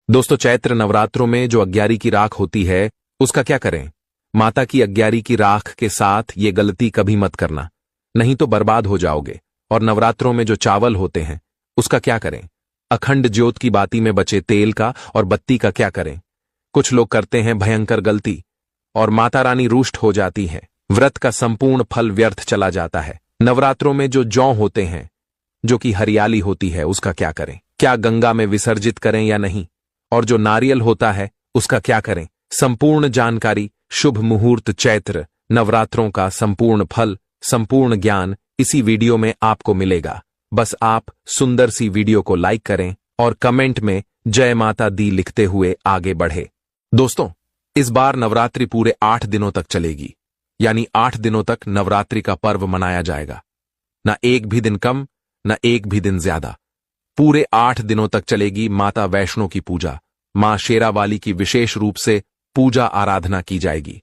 दोस्तों, चैत्र नवरात्रों में जो अग्यारी की राख होती है उसका क्या करें। माता की अग्यारी की राख के साथ ये गलती कभी मत करना, नहीं तो बर्बाद हो जाओगे। और नवरात्रों में जो चावल होते हैं उसका क्या करें। अखंड ज्योत की बाती में बचे तेल का और बत्ती का क्या करें। कुछ लोग करते हैं भयंकर गलती और माता रानी रुष्ट हो जाती है। व्रत का संपूर्ण फल व्यर्थ चला जाता है। नवरात्रों में जो जौ होते हैं जो कि हरियाली होती है उसका क्या करें। क्या गंगा में विसर्जित करें या नहीं। और जो नारियल होता है उसका क्या करें। संपूर्ण जानकारी, शुभ मुहूर्त, चैत्र नवरात्रों का संपूर्ण फल, संपूर्ण ज्ञान इसी वीडियो में आपको मिलेगा। बस आप सुंदर सी वीडियो को लाइक करें और कमेंट में जय माता दी लिखते हुए आगे बढ़े। दोस्तों, इस बार नवरात्रि पूरे 8 दिनों तक चलेगी, यानी 8 दिनों तक नवरात्रि का पर्व मनाया जाएगा। न एक भी दिन कम, न एक भी दिन ज्यादा। पूरे 8 दिनों तक चलेगी माता वैष्णो की पूजा। मां शेरावाली की विशेष रूप से पूजा आराधना की जाएगी।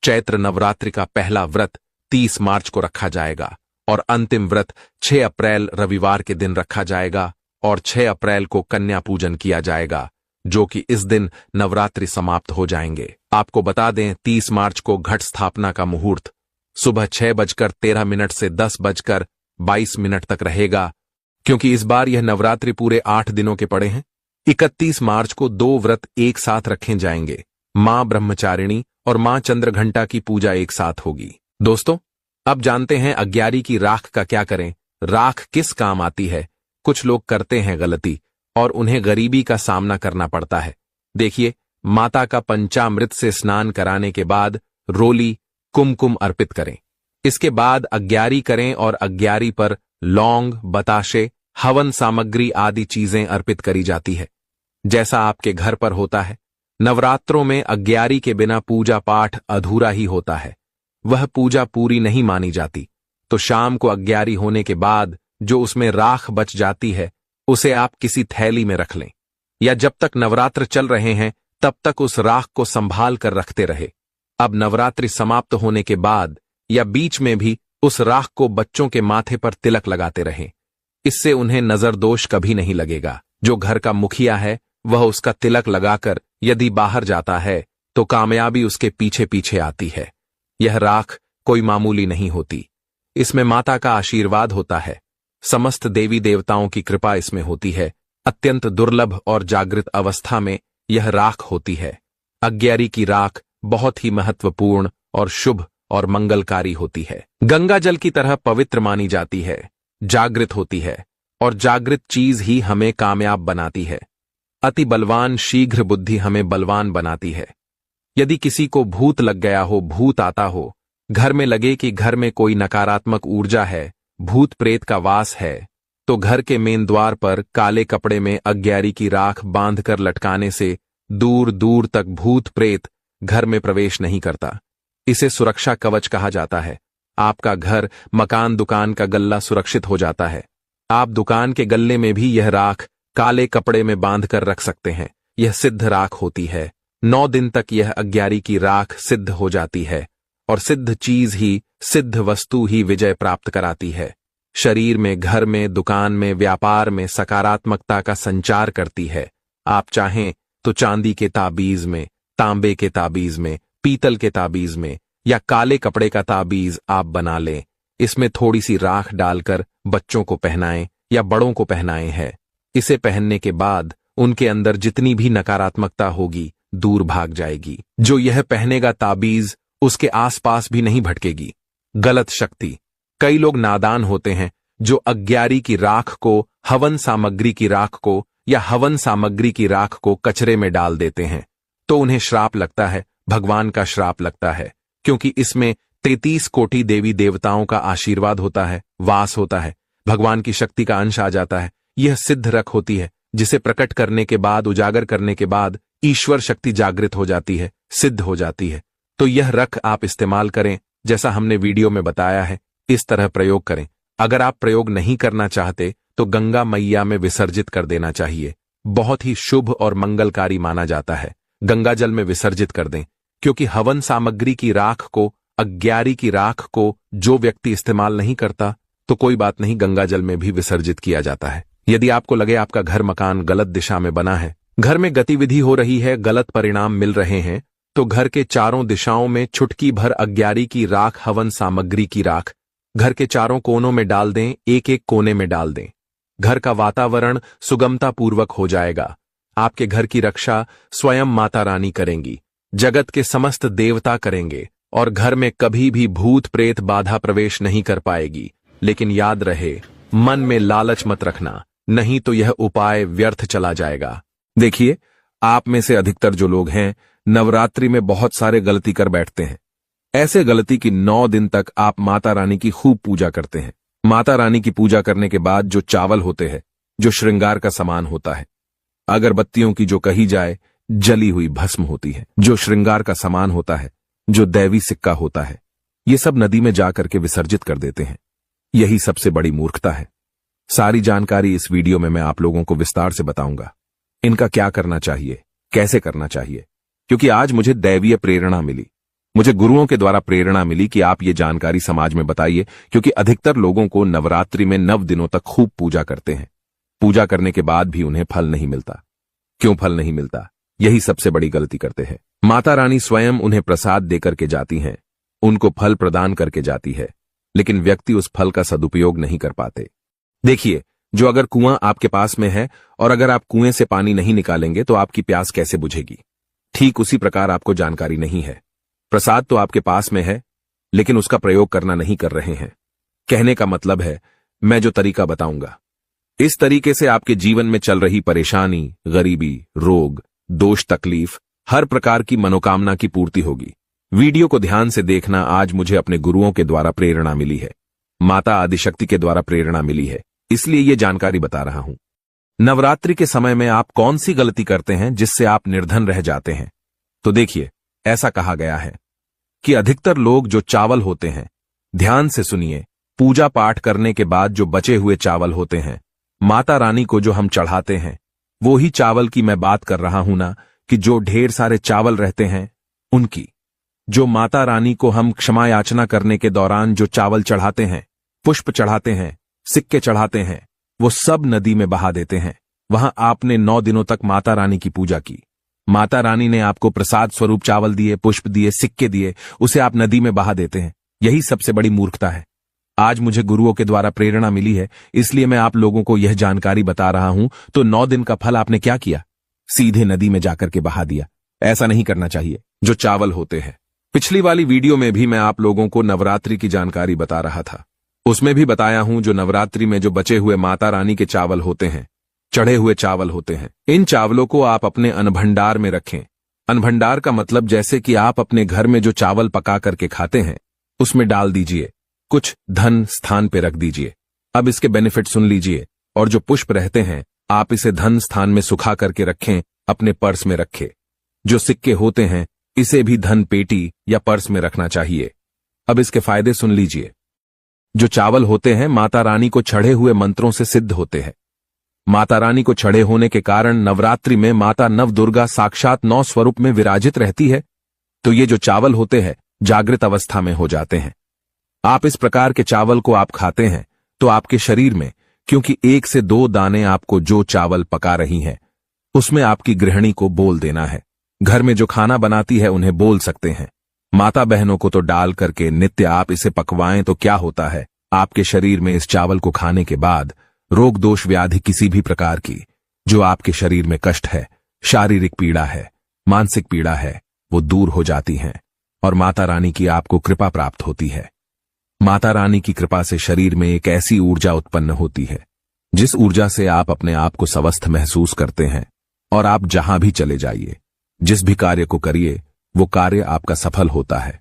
चैत्र नवरात्रि का पहला व्रत 30 मार्च को रखा जाएगा और अंतिम व्रत 6 अप्रैल रविवार के दिन रखा जाएगा और 6 अप्रैल को कन्या पूजन किया जाएगा, जो कि इस दिन नवरात्रि समाप्त हो जाएंगे। आपको बता दें, 30 मार्च को घट स्थापना का मुहूर्त सुबह 6:13 से 10:22 तक रहेगा, क्योंकि इस बार यह नवरात्रि पूरे 8 दिनों के पड़े हैं। 31 मार्च को 2 व्रत एक साथ रखे जाएंगे। मां ब्रह्मचारिणी और मां चंद्रघंटा की पूजा एक साथ होगी। दोस्तों, अब जानते हैं अग्यारी की राख का क्या करें। राख किस काम आती है। कुछ लोग करते हैं गलती और उन्हें गरीबी का सामना करना पड़ता है। देखिए, माता का पंचामृत से स्नान कराने के बाद रोली, कुमकुम अर्पित करें। इसके बाद अग्यारी करें और अग्यारी पर लौंग, बताशे, हवन सामग्री आदि चीजें अर्पित करी जाती है, जैसा आपके घर पर होता है। नवरात्रों में अग्यारी के बिना पूजा पाठ अधूरा ही होता है। वह पूजा पूरी नहीं मानी जाती। तो शाम को अग्यारी होने के बाद जो उसमें राख बच जाती है उसे आप किसी थैली में रख लें, या जब तक नवरात्र चल रहे हैं तब तक उस राख को संभाल कर रखते रहे। अब नवरात्रि समाप्त होने के बाद या बीच में भी उस राख को बच्चों के माथे पर तिलक लगाते रहें। इससे उन्हें नजर दोष कभी नहीं लगेगा। जो घर का मुखिया है वह उसका तिलक लगाकर यदि बाहर जाता है तो कामयाबी उसके पीछे पीछे आती है। यह राख कोई मामूली नहीं होती, इसमें माता का आशीर्वाद होता है। समस्त देवी देवताओं की कृपा इसमें होती है। अत्यंत दुर्लभ और जागृत अवस्था में यह राख होती है। अग्यारी की राख बहुत ही महत्वपूर्ण और शुभ और मंगलकारी होती है। गंगा जल की तरह पवित्र मानी जाती है, जागृत होती है और जागृत चीज ही हमें कामयाब बनाती है। अति बलवान शीघ्र बुद्धि हमें बलवान बनाती है। यदि किसी को भूत लग गया हो, भूत आता हो, घर में लगे कि घर में कोई नकारात्मक ऊर्जा है, भूत प्रेत का वास है, तो घर के मेन द्वार पर काले कपड़े में अग्यारी की राख बांधकर लटकाने से दूर दूर तक भूत प्रेत घर में प्रवेश नहीं करता। इसे सुरक्षा कवच कहा जाता है। आपका घर, मकान, दुकान का गल्ला सुरक्षित हो जाता है। आप दुकान के गल्ले में भी यह राख काले कपड़े में बांधकर रख सकते हैं। यह सिद्ध राख होती है। 9 दिन तक यह अग्यारी की राख सिद्ध हो जाती है और सिद्ध चीज ही, सिद्ध वस्तु ही विजय प्राप्त कराती है। शरीर में, घर में, दुकान में, व्यापार में सकारात्मकता का संचार करती है। आप चाहें तो चांदी के ताबीज में, तांबे के ताबीज में, पीतल के ताबीज में या काले कपड़े का ताबीज आप बना लें। इसमें थोड़ी सी राख डालकर बच्चों को पहनाएं या बड़ों को पहनाएं है। इसे पहनने के बाद उनके अंदर जितनी भी नकारात्मकता होगी दूर भाग जाएगी। जो यह पहनेगा ताबीज उसके आसपास भी नहीं भटकेगी। गलत शक्ति। कई लोग नादान होते हैं जो अग्यारी की राख को, हवन सामग्री की राख को या हवन सामग्री की राख को कचरे में डाल देते हैं, तो उन्हें श्राप लगता है, भगवान का श्राप लगता है, क्योंकि इसमें 33 कोटि देवी देवताओं का आशीर्वाद होता है, वास होता है, भगवान की शक्ति का अंश आ जाता है। यह सिद्ध रख होती है जिसे प्रकट करने के बाद, उजागर करने के बाद ईश्वर शक्ति जागृत हो जाती है, सिद्ध हो जाती है। तो यह रख आप इस्तेमाल करें, जैसा हमने वीडियो में बताया है, इस तरह प्रयोग करें। अगर आप प्रयोग नहीं करना चाहते तो गंगा मैया में विसर्जित कर देना चाहिए। बहुत ही शुभ और मंगलकारी माना जाता है। गंगा जल में विसर्जित कर दें, क्योंकि हवन सामग्री की राख को, अग्यारी की राख को जो व्यक्ति इस्तेमाल नहीं करता तो कोई बात नहीं, गंगा जल में भी विसर्जित किया जाता है। यदि आपको लगे आपका घर, मकान गलत दिशा में बना है घर में गतिविधि हो रही है, गलत परिणाम मिल रहे हैं, तो घर के चारों दिशाओं में चुटकी भर अग्यारी की राख, हवन सामग्री की राख घर के चारों कोनों में डाल दें, एक एक कोने में डाल दें। घर का वातावरण सुगमता पूर्वक हो जाएगा। आपके घर की रक्षा स्वयं माता रानी करेंगी, जगत के समस्त देवता करेंगे और घर में कभी भी भूत प्रेत बाधा प्रवेश नहीं कर पाएगी। लेकिन याद रहे, मन में लालच मत रखना, नहीं तो यह उपाय व्यर्थ चला जाएगा। देखिए, आप में से अधिकतर जो लोग हैं, नवरात्रि में बहुत सारे गलती कर बैठते हैं। ऐसे गलती की 9 दिन तक आप माता रानी की खूब पूजा करते हैं। माता रानी की पूजा करने के बाद जो चावल होते हैं, जो श्रृंगार का सामान होता है, अगरबत्तियों की जो कही जाए जली हुई भस्म होती है, जो श्रृंगार का सामान होता है, जो दैवी सिक्का होता है, ये सब नदी में जाकर के विसर्जित कर देते हैं। यही सबसे बड़ी मूर्खता है। सारी जानकारी इस वीडियो में मैं आप लोगों को विस्तार से बताऊंगा। इनका क्या करना चाहिए, कैसे करना चाहिए, क्योंकि आज मुझे दैवीय प्रेरणा मिली, मुझे गुरुओं के द्वारा प्रेरणा मिली कि आप ये जानकारी समाज में बताइए, क्योंकि अधिकतर लोगों को नवरात्रि में 9 दिनों तक खूब पूजा करते हैं। पूजा करने के बाद भी उन्हें फल नहीं मिलता। क्यों फल नहीं मिलता? यही सबसे बड़ी गलती करते हैं। माता रानी स्वयं उन्हें प्रसाद देकर के जाती हैं, उनको फल प्रदान करके जाती है, लेकिन व्यक्ति उस फल का सदुपयोग नहीं कर पाते। देखिए, जो अगर कुआं आपके पास में है और अगर आप कुएं से पानी नहीं निकालेंगे तो आपकी प्यास कैसे बुझेगी? ठीक उसी प्रकार आपको जानकारी नहीं है। प्रसाद तो आपके पास में है, लेकिन उसका प्रयोग करना नहीं कर रहे हैं। कहने का मतलब है, मैं जो तरीका बताऊंगा, इस तरीके से आपके जीवन में चल रही परेशानी, गरीबी, रोग, दोष, तकलीफ, हर प्रकार की मनोकामना की पूर्ति होगी। वीडियो को ध्यान से देखना। आज मुझे अपने गुरुओं के द्वारा प्रेरणा मिली है, माता आदिशक्ति के द्वारा प्रेरणा मिली है, इसलिए ये जानकारी बता रहा हूं। नवरात्रि के समय में आप कौन सी गलती करते हैं जिससे आप निर्धन रह जाते हैं? तो देखिए, ऐसा कहा गया है कि अधिकतर लोग जो चावल होते हैं, ध्यान से सुनिए, पूजा पाठ करने के बाद जो बचे हुए चावल होते हैं, माता रानी को जो हम चढ़ाते हैं, वो ही चावल की मैं बात कर रहा हूं ना, कि जो ढेर सारे चावल रहते हैं उनकी। जो माता रानी को हम क्षमा याचना करने के दौरान जो चावल चढ़ाते हैं, पुष्प चढ़ाते हैं, सिक्के चढ़ाते हैं, वो सब नदी में बहा देते हैं। वहां आपने 9 दिनों तक माता रानी की पूजा की, माता रानी ने आपको प्रसाद स्वरूप चावल दिए, पुष्प दिए, सिक्के दिए, उसे आप नदी में बहा देते हैं। यही सबसे बड़ी मूर्खता है। आज मुझे गुरुओं के द्वारा प्रेरणा मिली है, इसलिए मैं आप लोगों को यह जानकारी बता रहा हूं। तो 9 दिन का फल आपने क्या किया? सीधे नदी में जाकर के बहा दिया। ऐसा नहीं करना चाहिए। जो चावल होते हैं, पिछली वाली वीडियो में भी मैं आप लोगों को नवरात्रि की जानकारी बता रहा था, उसमें भी बताया हूं जो नवरात्रि में जो बचे हुए माता रानी के चावल होते हैं, चढ़े हुए चावल होते हैं, इन चावलों को आप अपने अनभंडार में रखें। अनभंडार का मतलब जैसे कि आप अपने घर में जो चावल पका करके खाते हैं, उसमें डाल दीजिए, कुछ धन स्थान पे रख दीजिए। अब इसके बेनिफिट सुन लीजिए। और जो पुष्प रहते हैं, आप इसे धन स्थान में सुखा करके रखें, अपने पर्स में रखें। जो सिक्के होते हैं, इसे भी धन पेटी या पर्स में रखना चाहिए। अब इसके फायदे सुन लीजिए। जो चावल होते हैं, माता रानी को चढ़े हुए मंत्रों से सिद्ध होते हैं। माता रानी को चढ़े होने के कारण नवरात्रि में माता नवदुर्गा साक्षात 9 स्वरूप में विराजित रहती है। तो ये जो चावल होते हैं, जागृत अवस्था में हो जाते हैं। आप इस प्रकार के चावल को आप खाते हैं तो आपके शरीर में, क्योंकि 1 से 2 दाने आपको जो चावल पका रही हैं, उसमें आपकी गृहिणी को बोल देना है। घर में जो खाना बनाती है उन्हें बोल सकते हैं। माता बहनों को तो डाल करके नित्य आप इसे पकवाएं तो क्या होता है, आपके शरीर में इस चावल को खाने के बाद रोग दोष व्याधि किसी भी प्रकार की जो आपके शरीर में कष्ट है, शारीरिक पीड़ा है, मानसिक पीड़ा है, वो दूर हो जाती हैं और माता रानी की आपको कृपा प्राप्त होती है। माता रानी की कृपा से शरीर में एक ऐसी ऊर्जा उत्पन्न होती है जिस ऊर्जा से आप अपने आप को स्वस्थ महसूस करते हैं और आप जहां भी चले जाइए, जिस भी कार्य को करिए, वो कार्य आपका सफल होता है।